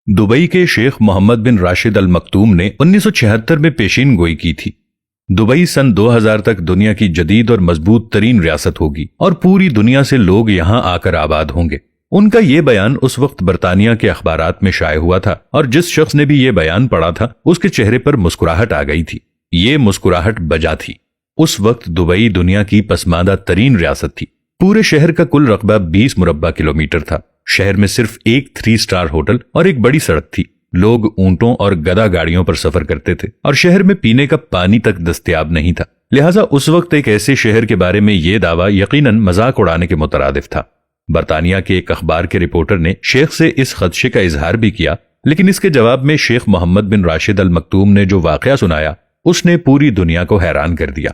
Dubai के शेख मोहम्मद बिन राशिद अल Maktoum ने 1976 में पेशीन गोई की थी। दुबई सन 2000 तक दुनिया की जदीद और मजबूत तरीन रियासत होगी और पूरी दुनिया से लोग यहां आकर आबाद होंगे। उनका ये बयान उस वक्त बरतानिया के अखबारात में शाये हुआ था और जिस शख्स ने भी ये बयान पढ़ा था उसके चेहरे पर मुस्कुराहट आ गई थी। ये मुस्कुराहट बजा थी। उस वक्त दुबई दुनिया की पसमानदा तरीन रियासत थी। पूरे शहर का कुल रकबा 20 मुरब्बा किलोमीटर था। शहर में सिर्फ एक 3 स्टार होटल और एक बड़ी सड़क थी। लोग ऊंटों और गधा गाड़ियों पर सफर करते थे और शहर में पीने का पानी तक दस्तयाब नहीं था। लिहाजा उस वक्त एक ऐसे शहर के बारे में यह दावा यकीनन मजाक उड़ाने के मुतरादिफ था। बरतानिया के एक अखबार के रिपोर्टर ने शेख से इस खदशे का इजहार भी किया, लेकिन इसके जवाब में शेख मोहम्मद बिन राशिद अल मक्तूम ने जो वाकया सुनाया उसने पूरी दुनिया को हैरान कर दिया।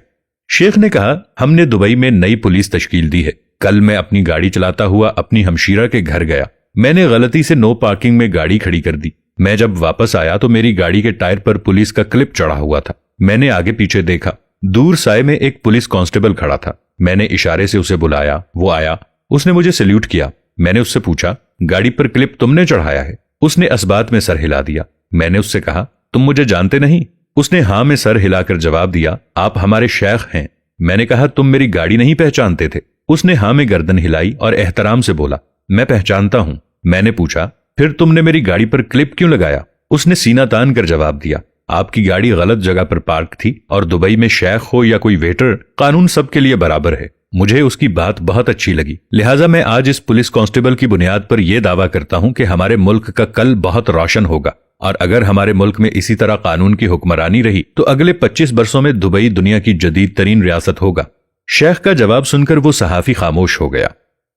शेख ने कहा, हमने दुबई में नई पुलिस तश्कील दी है। कल मैं अपनी गाड़ी चलाता हुआ अपनी हमशीरा के घर गया। मैंने गलती से नो पार्किंग में गाड़ी खड़ी कर दी। मैं जब वापस आया तो मेरी गाड़ी के टायर पर पुलिस का क्लिप चढ़ा हुआ था। मैंने आगे पीछे देखा, दूर साए में एक पुलिस कांस्टेबल खड़ा था। मैंने इशारे से उसे बुलाया, वो आया। उसने मुझे सैल्यूट किया। मैंने उससे पूछा, गाड़ी पर क्लिप तुमने चढ़ाया है? उसने असबात में सर हिला दिया। मैंने उससे कहा, तुम मुझे जानते नहीं? उसने हाँ में सर हिलाकर जवाब दिया, आप हमारे शेख हैं। मैंने कहा, तुम मेरी गाड़ी नहीं पहचानते थे? उसने हाँ में गर्दन हिलाई और एहतराम से बोला, मैं पहचानता हूं। मैंने पूछा, फिर तुमने मेरी गाड़ी पर क्लिप क्यों लगाया? उसने सीना तान कर जवाब दिया, आपकी गाड़ी गलत जगह पर पार्क थी और दुबई में शेख हो या कोई वेटर, कानून सबके लिए बराबर है। मुझे उसकी बात बहुत अच्छी लगी, लिहाजा मैं आज इस पुलिस कांस्टेबल की बुनियाद पर यह दावा करता हूं कि हमारे मुल्क का कल बहुत रोशन होगा और अगर हमारे मुल्क में इसी तरह कानून की हुक्मरानी रही तो अगले 25 बरसों में दुबई दुनिया की जदीद तरीन रियासत होगा। शेख का जवाब सुनकर वो सहाफी खामोश हो गया।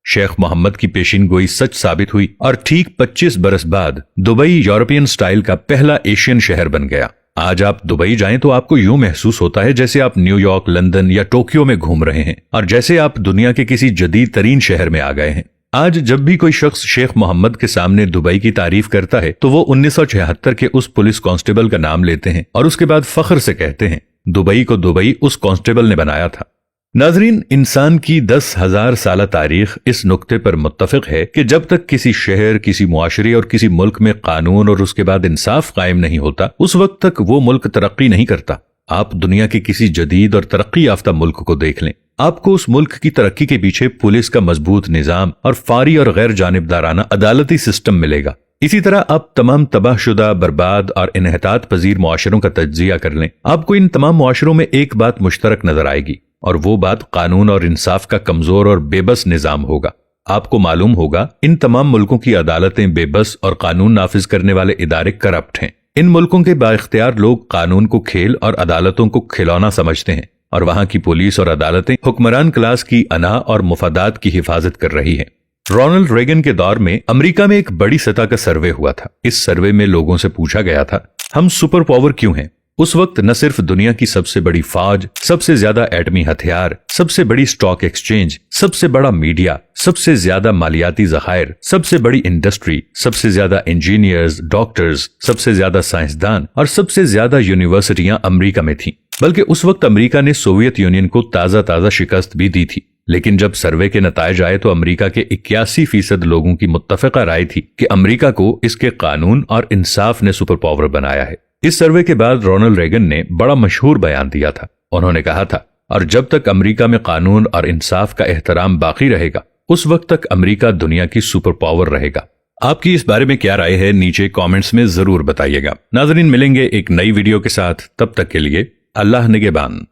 शेख मोहम्मद की पेशीन गोई सच साबित हुई और ठीक 25 बरस बाद दुबई यूरोपियन स्टाइल का पहला एशियन शहर बन गया। आज आप दुबई जाएं तो आपको यूं महसूस होता है जैसे आप न्यूयॉर्क, लंदन या टोक्यो में घूम रहे हैं और जैसे आप दुनिया के किसी जदीद तरीन शहर में आ गए हैं। आज जब भी कोई शख्स शेख मोहम्मद के सामने दुबई की तारीफ करता है तो वो 1976 के उस पुलिस कांस्टेबल का नाम लेते हैं और उसके बाद फख्र से कहते हैं, दुबई को दुबई उस कांस्टेबल ने बनाया था। नाजरीन, इंसान की 10,000 साल तारीख इस नुक्ते पर मुत्तफिक है कि जब तक किसी शहर, किसी मुआशरे और किसी मुल्क में कानून और उसके बाद इंसाफ कायम नहीं होता, उस वक्त तक वो मुल्क तरक्की नहीं करता। आप दुनिया के किसी जदीद और तरक्की याफ्ता मुल्क को देख लें, आपको उस मुल्क की तरक्की के पीछे पुलिस का मजबूत निजाम और फारी और गैर जानिबदाराना अदालती सिस्टम मिलेगा। इसी तरह आप तमाम तबाहशुदा, बर्बाद और इन्हतात पजीर मुआशरों का तज्जिया कर लें, आपको इन तमाम मुआशरों में एक बात मुश्तरक नजर आएगी और वो बात कानून और इंसाफ का कमजोर और बेबस निजाम होगा। आपको मालूम होगा इन तमाम मुल्कों की अदालतें बेबस और कानून नाफिज करने वाले इदारे करप्ट हैं। इन मुल्कों के बाइख्तियार लोग कानून को खेल और अदालतों को खिलौना समझते हैं और वहां की पुलिस और अदालतें हुक्मरान क्लास की अना और मुफादात की हिफाजत कर रही हैं। रोनाल्ड रेगन के दौर में अमेरिका में एक बड़ी सतह का सर्वे हुआ था। इस सर्वे में लोगों से पूछा गया था, हम सुपर पावर क्यों हैं? उस वक्त न सिर्फ दुनिया की सबसे बड़ी फौज, सबसे ज्यादा एटमी हथियार, सबसे बड़ी स्टॉक एक्सचेंज, सबसे बड़ा मीडिया, सबसे ज्यादा मालियाती जखायर, सबसे बड़ी इंडस्ट्री, सबसे ज्यादा इंजीनियर्स, डॉक्टर्स, सबसे ज्यादा साइंसदान और सबसे ज्यादा यूनिवर्सिटियां अमेरिका में थीं। बल्कि उस वक्त अमेरिका ने सोवियत यूनियन को ताजा शिकस्त भी दी थी। लेकिन जब सर्वे के नतायज आए तो अमेरिका के 81% लोगों की मुत्तफिका राय थी कि अमेरिका को इसके कानून और इंसाफ ने सुपर पावर बनाया है। इस सर्वे के बाद रोनाल्ड रेगन ने बड़ा मशहूर बयान दिया था। उन्होंने कहा था, और जब तक अमेरिका में कानून और इंसाफ का एहतराम बाकी रहेगा उस वक्त तक अमेरिका दुनिया की सुपर पावर रहेगा। आपकी इस बारे में क्या राय है, नीचे कमेंट्स में जरूर बताइएगा। नाज़रीन, मिलेंगे एक नई वीडियो के साथ, तब तक के लिए अल्लाह निगहबान।